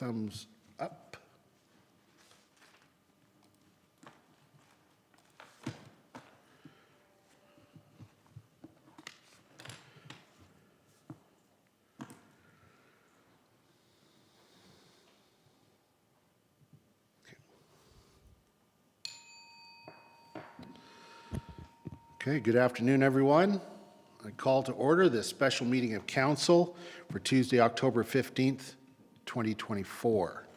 thumbs up. Okay, good afternoon, everyone. I call to order this special meeting of council for Tuesday, October 15th, 2024.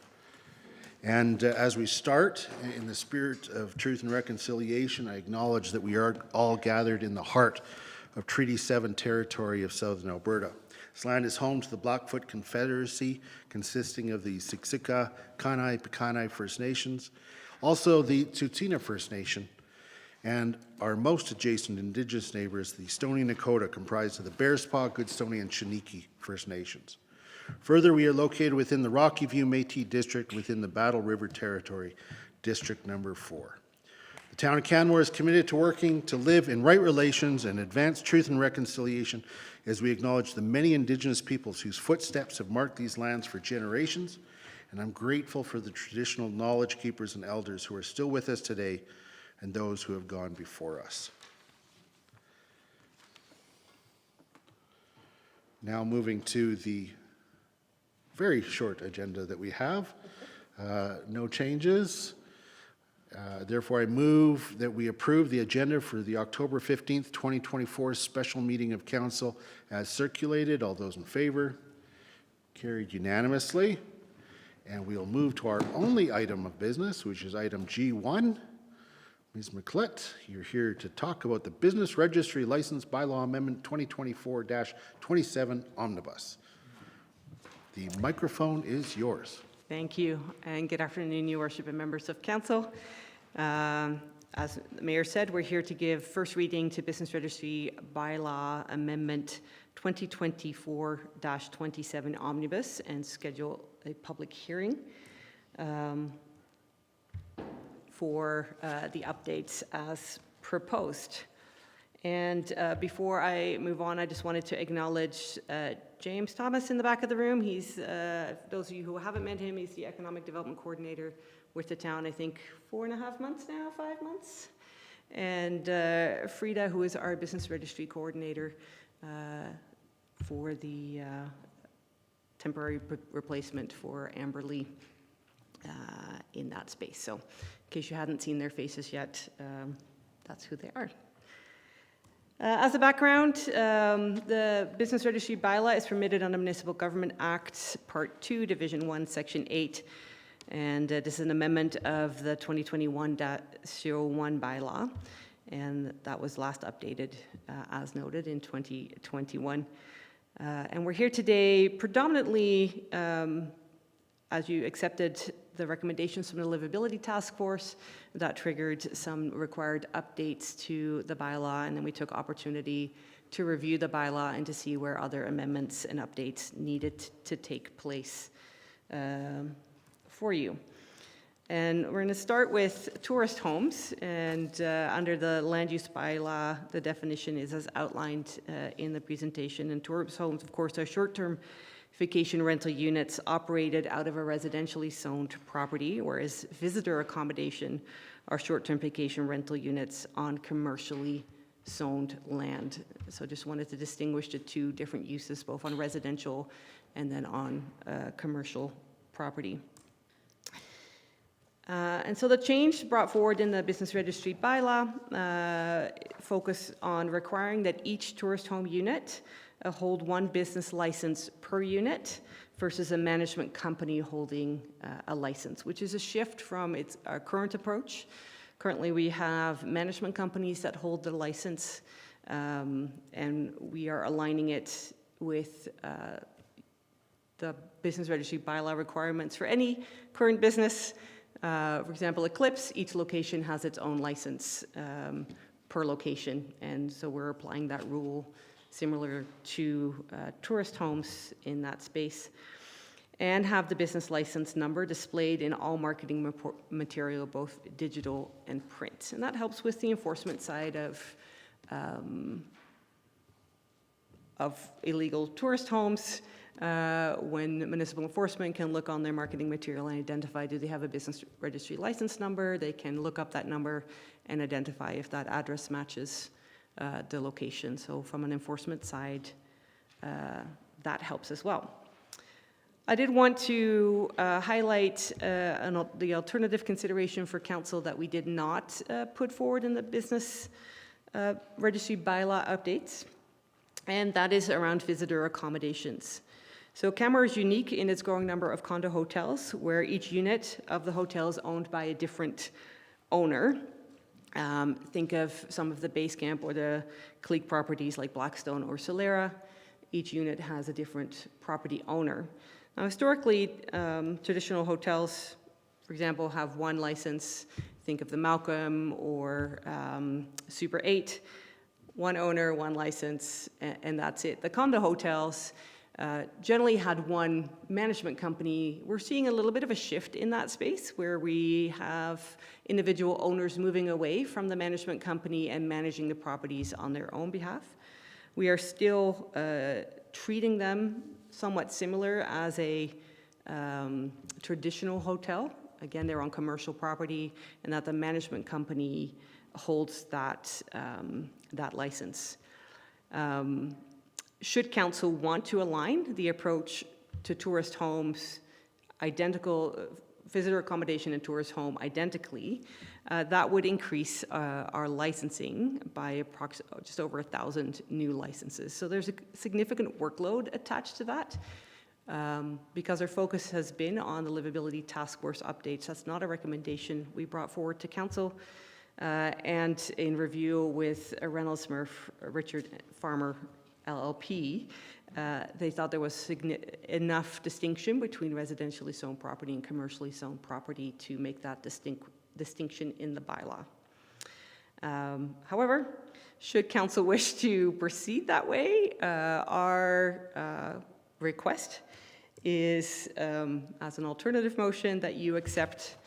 And as we start, in the spirit of truth and reconciliation, I acknowledge that we are all gathered in the heart of Treaty 7 territory of Southern Alberta. This land is home to the Blackfoot Confederacy, consisting of the Siksika, Kainai, Pikanai First Nations, also the Tsuut'ina First Nation, and our most adjacent Indigenous neighbors, the Stoney Nakoda, comprised of the Bearspaw, Goodstoney, and Chiniki First Nations. Further, we are located within the Rocky View Métis District within the Battle River Territory, District Number 4. The town of Canmore is committed to working to live in right relations and advance truth and reconciliation as we acknowledge the many Indigenous peoples whose footsteps have marked these lands for generations, and I'm grateful for the traditional knowledge keepers and elders who are still with us today and those who have gone before us. Now moving to the very short agenda that we have. No changes. Therefore, I move that we approve the agenda for the October 15th, 2024 special meeting of council as circulated. All those in favor? Carried unanimously. And we'll move to our only item of business, which is item G1. Ms. McClett, you're here to talk about the Business Registry License Bylaw Amendment 2024-27 Omnibus. The microphone is yours. Thank you, and good afternoon, Your Worship and members of Council. As the Mayor said, we're here to give first reading to Business Registry Bylaw Amendment 2024-27 Omnibus and schedule a public hearing for the updates as proposed. And before I move on, I just wanted to acknowledge James Thomas in the back of the room. He's, those of you who haven't met him, he's the Economic Development Coordinator with the town, I think 4.5 months now, 5 months. And Frida, who is our Business Registry Coordinator for the temporary replacement for Amber Lee in that space. So in case you hadn't seen their faces yet, that's who they are. As a background, the Business Registry Bylaw is permitted under Municipal Government Act, Part 2, Division 1, Section 8. And this is an amendment of the 2021-01 bylaw. And that was last updated, as noted, in 2021. And we're here today predominantly, as you accepted the recommendations from the Livability Task Force, that triggered some required updates to the bylaw, and then we took opportunity to review the bylaw and to see where other amendments and updates needed to take place for you. And we're going to start with tourist homes, and under the land use bylaw, the definition is as outlined in the presentation. And tourist homes, of course, are short-term vacation rental units operated out of a residentially zoned property, whereas visitor accommodation are short-term vacation rental units on commercially zoned land. So just wanted to distinguish the two different uses, both on residential and then on commercial property. And so the change brought forward in the Business Registry bylaw focus on requiring that each tourist home unit hold one business license per unit versus a management company holding a license, which is a shift from our current approach. Currently, we have management companies that hold the license, and we are aligning it with the Business Registry bylaw requirements for any current business. For example, Eclipse, each location has its own license per location, and so we're applying that rule similar to tourist homes in that space, and have the business license number displayed in all marketing material, both digital and print. And that helps with the enforcement side of illegal tourist homes, when municipal enforcement can look on their marketing material and identify, do they have a business registry license number? They can look up that number and identify if that address matches the location. So from an enforcement side, that helps as well. I did want to highlight the alternative consideration for council that we did not put forward in the business registry bylaw updates, and that is around visitor accommodations. So Canmore is unique in its growing number of condo hotels, where each unit of the hotel is owned by a different owner. Think of some of the base camp or the clique properties like Blackstone or Solera. Each unit has a different property owner. Now, historically, traditional hotels, for example, have one license. Think of the Malcolm or Super 8, one owner, one license, and that's it. The condo hotels generally had one management company. We're seeing a little bit of a shift in that space where we have individual owners moving away from the management company and managing the properties on their own behalf. We are still treating them somewhat similar as a traditional hotel. Again, they're on commercial property, and that the management company holds that, that license. Should council want to align the approach to tourist homes, identical visitor accommodation and tourist home identically, that would increase our licensing by approximately just over 1,000 new licenses. So there's a significant workload attached to that. Because our focus has been on the livability task force updates, that's not a recommendation we brought forward to council. And in review with Reynolds Murph, Richard Farmer LLP, they thought there was enough distinction between residentially zoned property and commercially zoned property to make that distinction in the bylaw. However, should council wish to proceed that way, our request is, as an alternative motion, that you accept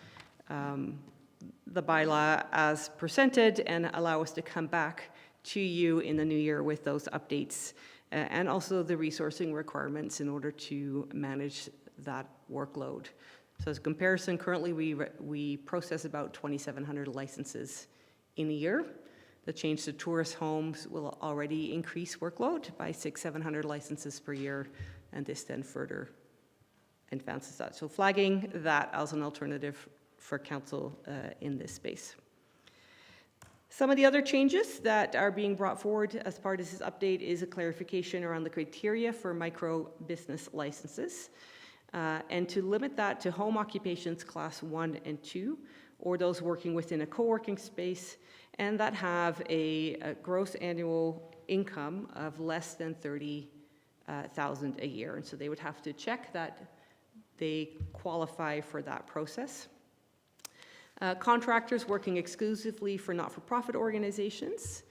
the bylaw as presented and allow us to come back to you in the new year with those updates and also the resourcing requirements in order to manage that workload. So as a comparison, currently we process about 2,700 licenses in a year. The change to tourist homes will already increase workload by 600-700 licenses per year, and this then further advances that. So flagging that as an alternative for council in this space. Some of the other changes that are being brought forward as part of this update is a clarification around the criteria for micro business licenses, and to limit that to home occupations class 1 and 2, or those working within a co-working space, and that have a gross annual income of less than $30,000 a year. And so they would have to check that they qualify for that process. Contractors working exclusively for not-for-profit organizations.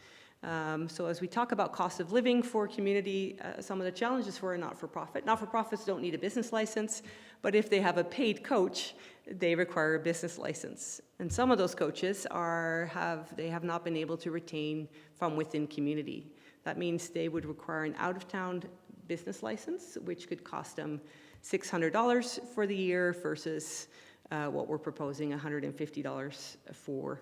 So as we talk about cost of living for community, some of the challenges for a not-for-profit. Not-for-profits don't need a business license, but if they have a paid coach, they require a business license. And some of those coaches have not been able to retain from within community. That means they would require an out-of-town business license, which could cost them $600 for the year versus what we're proposing, $150 for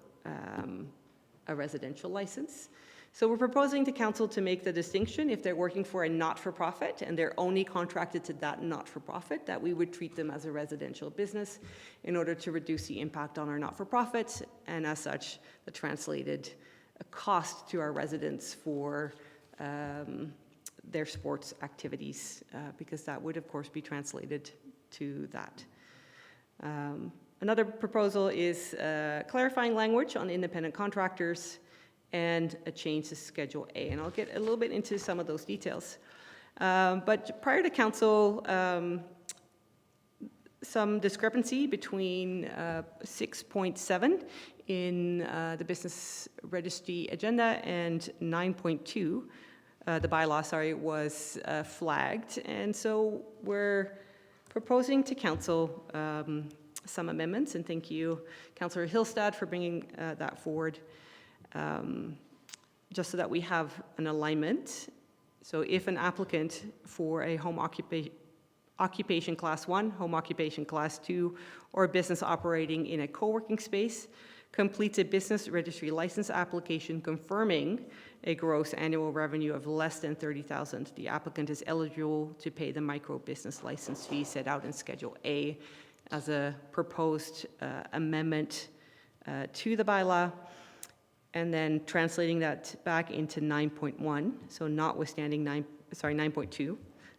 a residential license. So we're proposing to council to make the distinction if they're working for a not-for-profit and they're only contracted to that not-for-profit, that we would treat them as a residential business in order to reduce the impact on our not-for-profits, and as such, the translated cost to our residents for their sports activities, because that would, of course, be translated to that. Another proposal is clarifying language on independent contractors and a change to Schedule A. And I'll get a little bit into some of those details. But prior to council, some discrepancy between 6.7 in the business registry agenda and 9.2, the bylaw, was flagged. And so we're proposing to council some amendments, and thank you, Councillor Hillstad, for bringing that forward, just so that we have an alignment. So if an applicant for a home occupation class 1, home occupation class 2, or a business operating in a co-working space, completes a business registry license application confirming a gross annual revenue of less than $30,000, the applicant is eligible to pay the micro business license fee set out in Schedule A as a proposed amendment to the bylaw. And then translating that back into 9.1, so notwithstanding 9.2.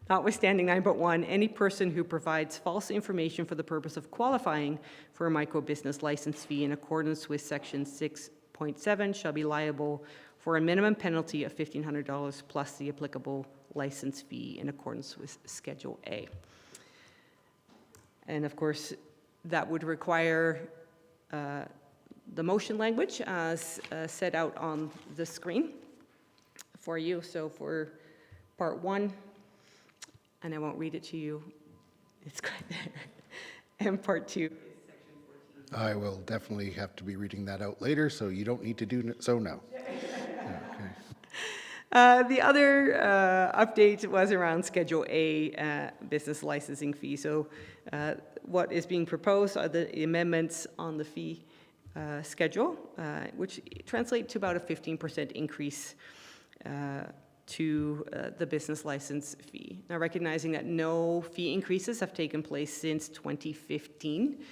Notwithstanding 9.1, any person who provides false information for the purpose of qualifying for a micro-business license fee in accordance with Section 6.7 shall be liable for a minimum penalty of $1,500 plus the applicable license fee in accordance with Schedule A. And of course, that would require the motion language as set out on the screen for you. So for Part 1, and I won't read it to you, it's right there. And Part 2 is Section 14. I will definitely have to be reading that out later, so you don't need to do so now. The other update was around Schedule A business licensing fee. So what is being proposed are the amendments on the fee schedule, which translate to about a 15% increase to the business license fee. Now, recognizing that no fee increases have taken place since 2015,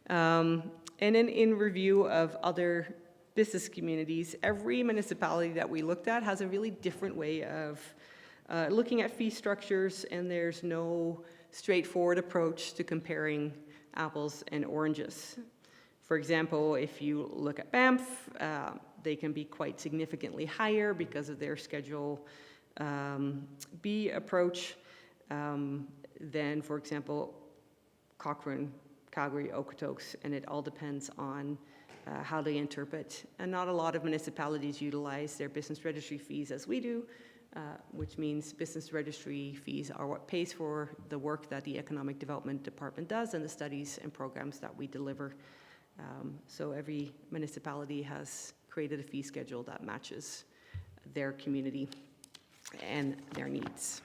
and in review of other business communities, every municipality that we looked at has a really different way of looking at fee structures, and there's no straightforward approach to comparing apples and oranges. For example, if you look at Banff, they can be quite significantly higher because of their Schedule B approach than, for example, Cochrane, Calgary, Okotoks, and it all depends on how they interpret. And not a lot of municipalities utilize their business registry fees as we do, which means business registry fees are what pays for the work that the Economic Development Department does and the studies and programs that we deliver. So every municipality has created a fee schedule that matches their community and their needs.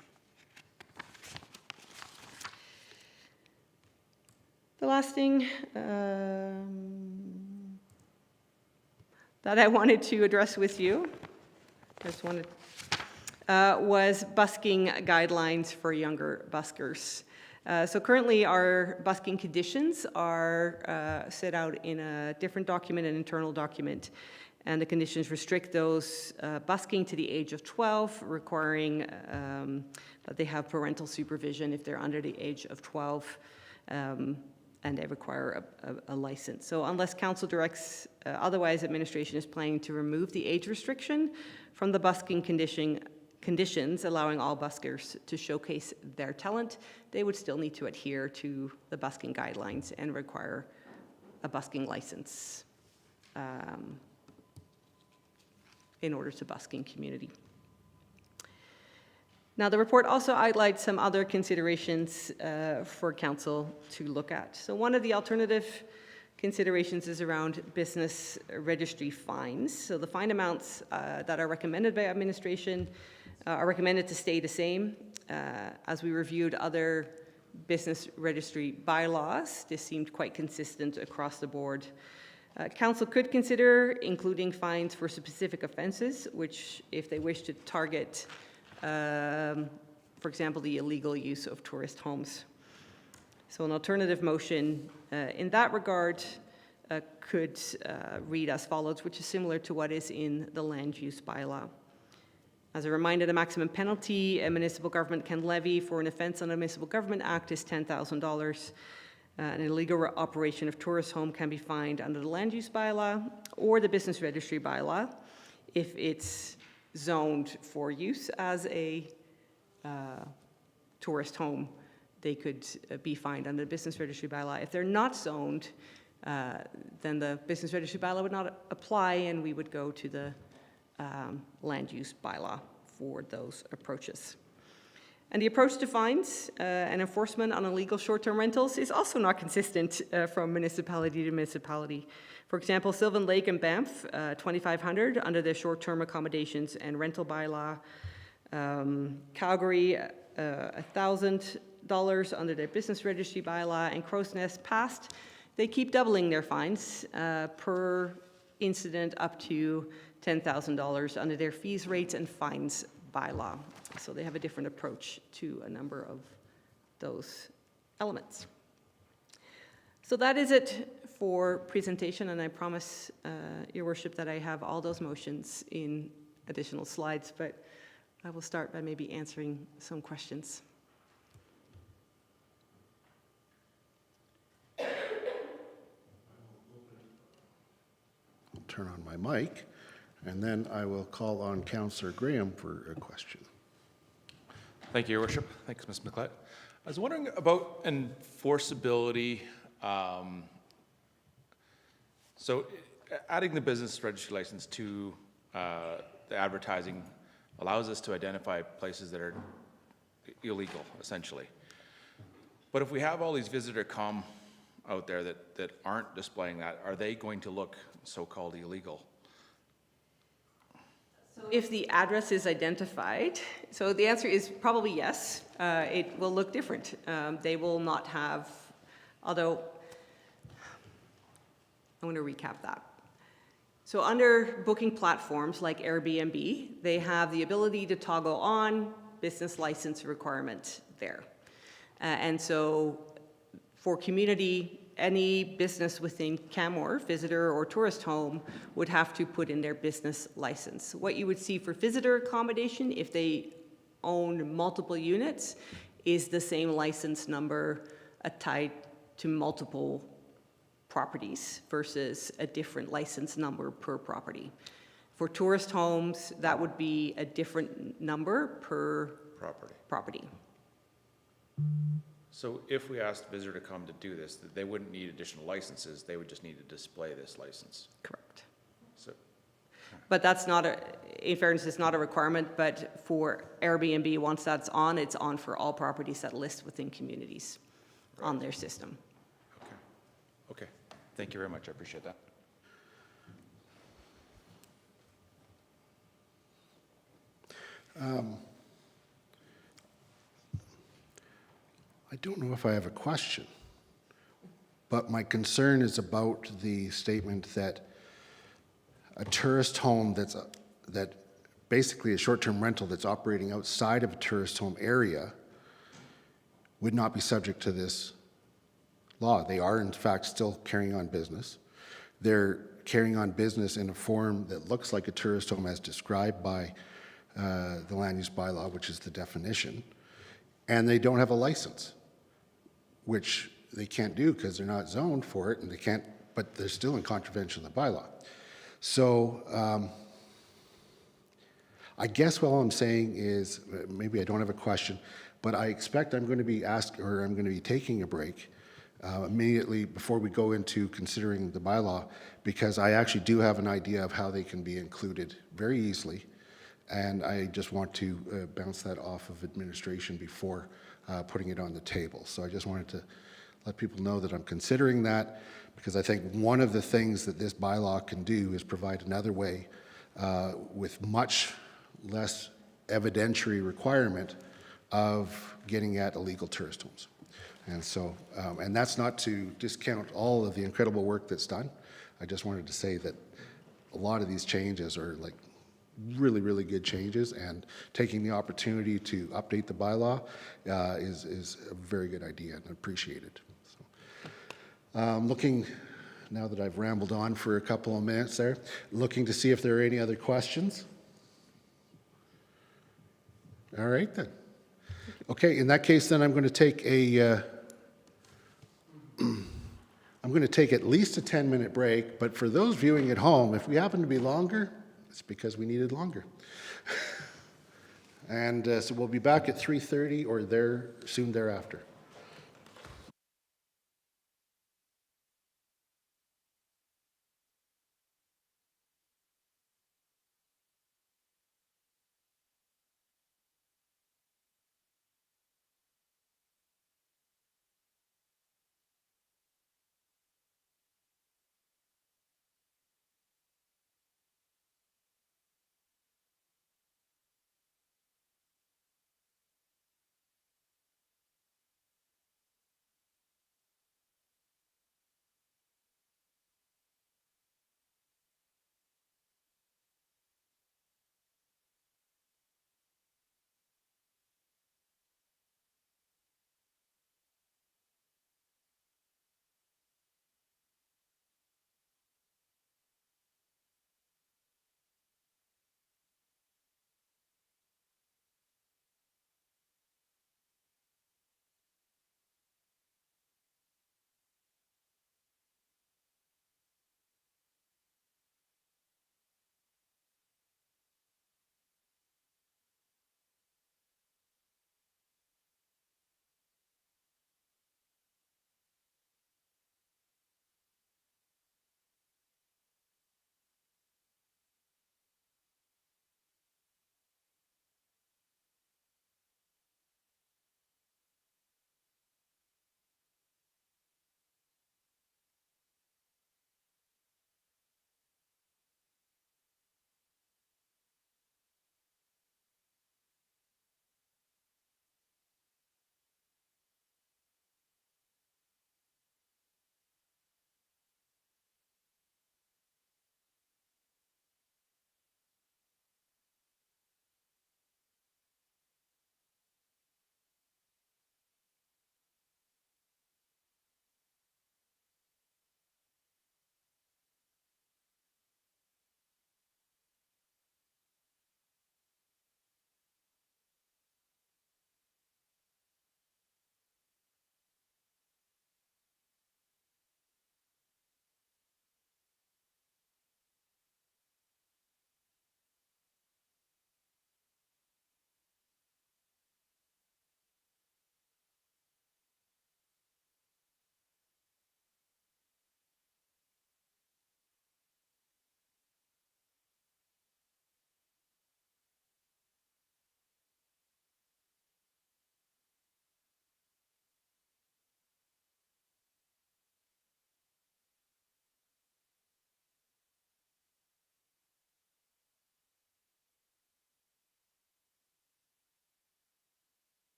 The last thing that I wanted to address with you, was busking guidelines for younger buskers. So currently our busking conditions are set out in a different document, an internal document, and the conditions restrict those busking to the age of 12, requiring that they have parental supervision if they're under the age of 12, and they require a license. So unless council directs otherwise, administration is planning to remove the age restriction from the busking conditions, allowing all buskers to showcase their talent. They would still need to adhere to the busking guidelines and require a busking license in order to busk in community. Now, the report also outlines some other considerations for council to look at. So one of the alternative considerations is around business registry fines. So the fine amounts that are recommended by administration are recommended to stay the same. As we reviewed other business registry bylaws, this seemed quite consistent across the board. Council could consider including fines for specific offenses, which, if they wish to target, for example, the illegal use of tourist homes. So an alternative motion in that regard could read as follows, which is similar to what is in the land use bylaw. As a reminder, the maximum penalty a municipal government can levy for an offense under the Municipal Government Act is $10,000. An illegal operation of tourist home can be fined under the land use bylaw or the business registry bylaw if it's zoned for use as a tourist home. They could be fined under the business registry bylaw. If they're not zoned, then the business registry bylaw would not apply, and we would go to the land use bylaw for those approaches. And the approach to fines and enforcement on illegal short-term rentals is also not consistent from municipality to municipality. For example, Sylvan Lake and Banff, $2,500 under their short-term accommodations and rental bylaw. Calgary, $1,000 under their business registry bylaw and Crow's Nest passed, they keep doubling their fines per incident up to $10,000 under their fees, rates, and fines bylaw. So they have a different approach to a number of those elements. So that is it for presentation, and I promise, Your Worship, that I have all those motions in additional slides, but I will start by maybe answering some questions. I'll turn on my mic, and then I will call on Councillor Graham for a question. Thank you, Your Worship. Thanks, Ms. McLeod. I was wondering about enforceability. So adding the business registry license to the advertising allows us to identify places that are illegal, essentially. But if we have all these visitor com out there that aren't displaying that, are they going to look so-called illegal? If the address is identified, so the answer is probably yes. It will look different. They will not have, although, I'm going to recap that. So under booking platforms like Airbnb, they have the ability to toggle on business license requirement there. And so for community, any business within Canmore, visitor or tourist home, would have to put in their business license. What you would see for visitor accommodation, if they own multiple units, is the same license number tied to multiple properties versus a different license number per property. For tourist homes, that would be a different number per property. So if we asked a visitor to come to do this, that they wouldn't need additional licenses, they would just need to display this license. Correct. So, But that's not in fairness, it's not a requirement, but for Airbnb, once that's on, it's on for all properties that list within communities on their system. okay. Thank you very much. I appreciate that. I don't know if I have a question, but my concern is about the statement that a tourist home that basically a short-term rental that's operating outside of a tourist home area would not be subject to this law. They are, in fact, still carrying on business. They're carrying on business in a form that looks like a tourist home as described by the land use bylaw, which is the definition, and they don't have a license, which they can't do because they're not zoned for it, and they can't, but they're still in contravention of the bylaw. So I guess what I'm saying is, maybe I don't have a question, but I expect I'm going to be asked, or I'm going to be taking a break immediately before we go into considering the bylaw, because I actually do have an idea of how they can be included very easily, and I just want to bounce that off of administration before putting it on the table. So I just wanted to let people know that I'm considering that, because I think one of the things that this bylaw can do is provide another way with much less evidentiary requirement of getting at illegal tourist homes. And so, and that's not to discount all of the incredible work that's done. I just wanted to say that a lot of these changes are like really, really good changes, and taking the opportunity to update the bylaw is a very good idea and appreciated. So, looking, now that I've rambled on for a couple of minutes there, looking to see if there are any other questions. All right then. Okay, in that case then I'm going to take I'm going to take at least a 10-minute break, but for those viewing at home, if we happen to be longer, it's because we needed longer. And so we'll be back at 3:30 or there soon thereafter.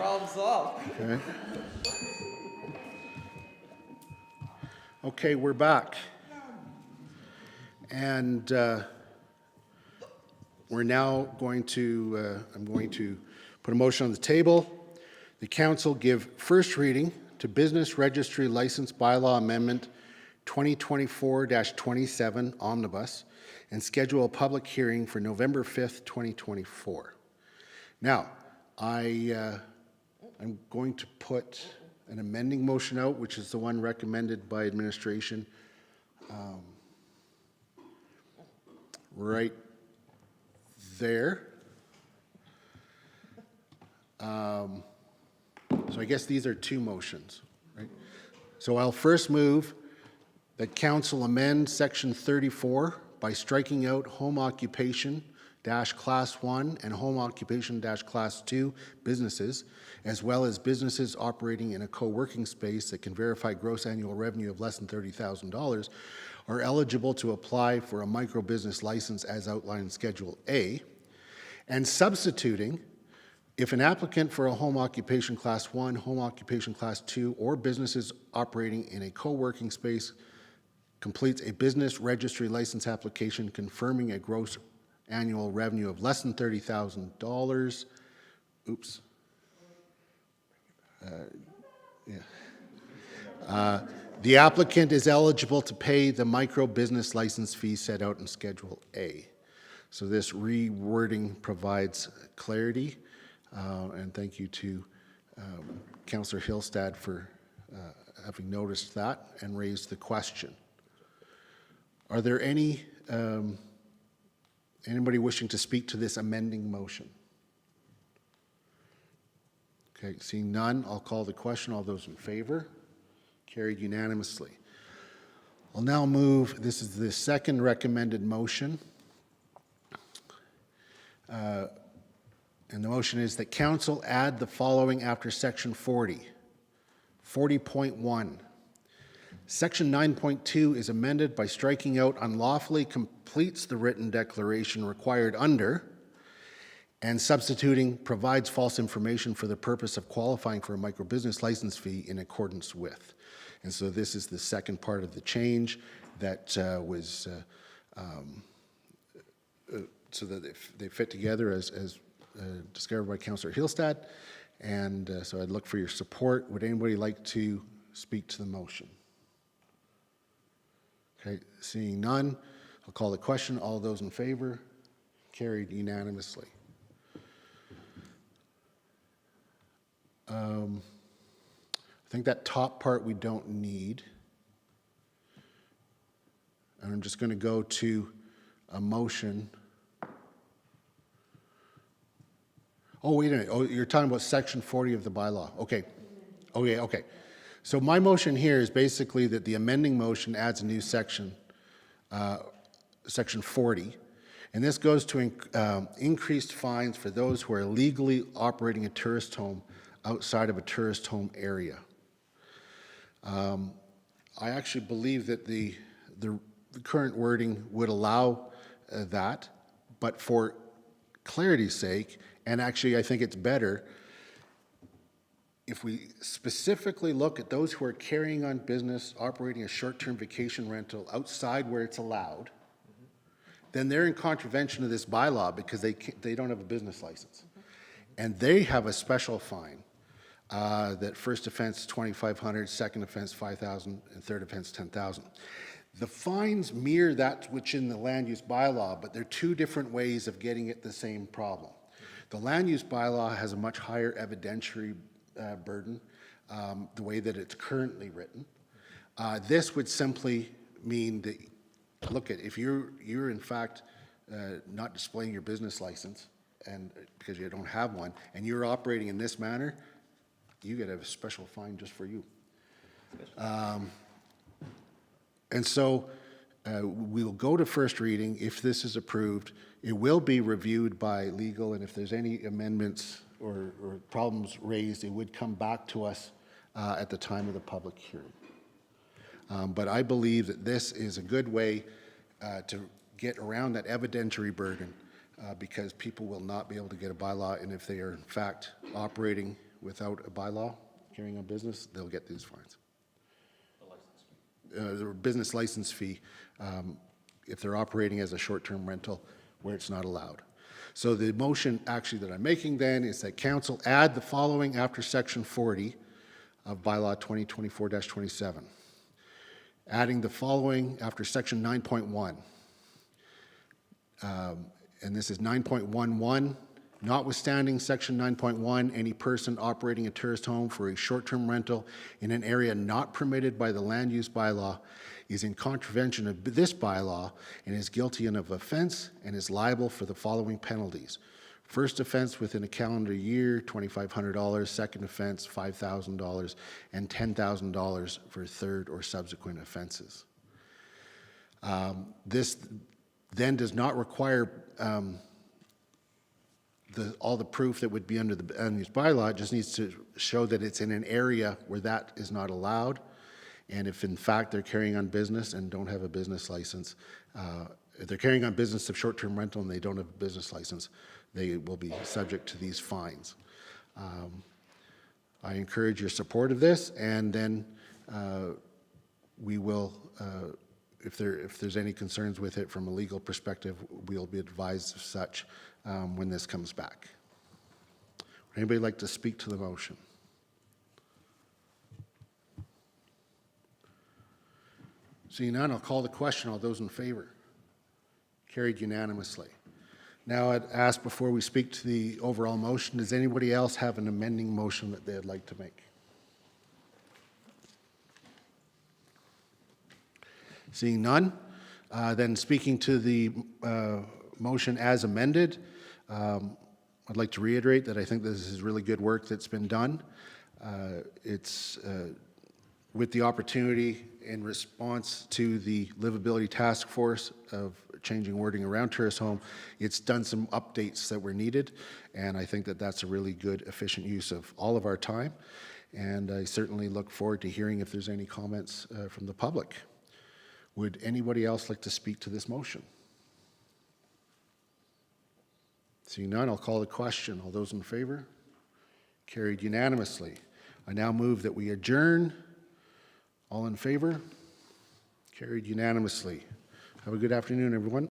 Problem solved. Okay. Okay, we're back. And we're now going to, I'm going to put a motion on the table. The council give first reading to Business Registry License Bylaw Amendment 2024-27 Omnibus and schedule a public hearing for November 5th, 2024. Now, I'm going to put an amending motion out, which is the one recommended by administration, right there. So I guess these are two motions, right? So I'll first move that council amend section 34 by striking out home occupation dash class 1 and home occupation dash class 2 businesses, as well as businesses operating in a co-working space that can verify gross annual revenue of less than $30,000 are eligible to apply for a micro business license as outlined in Schedule A, and substituting if an applicant for a home occupation class 1, home occupation class 2, or businesses operating in a co-working space completes a business registry license application confirming a gross annual revenue of less than $30,000. Oops. The applicant is eligible to pay the micro business license fee set out in Schedule A. So this rewording provides clarity, and thank you to Councillor Hillstad for having noticed that and raised the question. Are there any anybody wishing to speak to this amending motion? Okay, seeing none, I'll call the question. All those in favor? Carried unanimously. I'll now move, this is the second recommended motion. And the motion is that council add the following after section 40. 40.1. Section 9.2 is amended by striking out unlawfully completes the written declaration required under and substituting provides false information for the purpose of qualifying for a microbusiness license fee in accordance with. And so this is the second part of the change that was so that they fit together as discovered by Councillor Hillstad. And so I'd look for your support. Would anybody like to speak to the motion? Okay, seeing none, I'll call the question. All those in favor? Carried unanimously. I think that top part we don't need. And I'm just going to go to a motion. Oh, wait a minute. Oh, you're talking about section 40 of the bylaw. Okay. Okay. So my motion here is basically that the amending motion adds a new section, section 40, and this goes to increased fines for those who are illegally operating a tourist home outside of a tourist home area. I actually believe that the current wording would allow that, but for clarity's sake, and actually I think it's better, if we specifically look at those who are carrying on business, operating a short-term vacation rental outside where it's allowed, then they're in contravention of this bylaw because they don't have a business license. And they have a special fine that first offense $2,500, second offense $5,000, and third offense $10,000. The fines mirror that which in the land use bylaw, but they're two different ways of getting at the same problem. The land use bylaw has a much higher evidentiary burden, the way that it's currently written. This would simply mean that, look, if you're in fact not displaying your business license, and because you don't have one, and you're operating in this manner, you get a special fine just for you. And so we'll go to first reading. If this is approved, it will be reviewed by legal, and if there's any amendments or problems raised, it would come back to us at the time of the public hearing. But I believe that this is a good way to get around that evidentiary burden because people will not be able to get a bylaw, and if they are in fact operating without a bylaw carrying on business, they'll get these fines. The business license fee, if they're operating as a short-term rental where it's not allowed. So the motion actually that I'm making then is that council add the following after section 40 of bylaw 2024-27. Adding the following after section 9.1. And this is 9.11. Notwithstanding section 9.1, any person operating a tourist home for a short-term rental in an area not permitted by the land use bylaw is in contravention of this bylaw and is guilty of offense and is liable for the following penalties. First offense within a calendar year, $2,500. Second offense, $5,000, and $10,000 for third or subsequent offenses. This then does not require all the proof that would be under the land use bylaw. It just needs to show that it's in an area where that is not allowed. And if in fact they're carrying on business and don't have a business license, if they're carrying on business of short-term rental and they don't have a business license, they will be subject to these fines. I encourage your support of this, and then we will, if there's any concerns with it from a legal perspective, we'll be advised of such when this comes back. Would anybody like to speak to the motion? Seeing none, I'll call the question. All those in favor? Carried unanimously. Now I'd ask, before we speak to the overall motion, does anybody else have an amending motion that they'd like to make? Seeing none, then speaking to the motion as amended, I'd like to reiterate that I think this is really good work that's been done. It's with the opportunity in response to the livability task force of changing wording around tourist home, it's done some updates that were needed, and I think that that's a really good, efficient use of all of our time, and I certainly look forward to hearing if there's any comments from the public. Would anybody else like to speak to this motion? Seeing none, I'll call the question. All those in favor? Carried unanimously. I now move that we adjourn. All in favor? Carried unanimously. Have a good afternoon, everyone.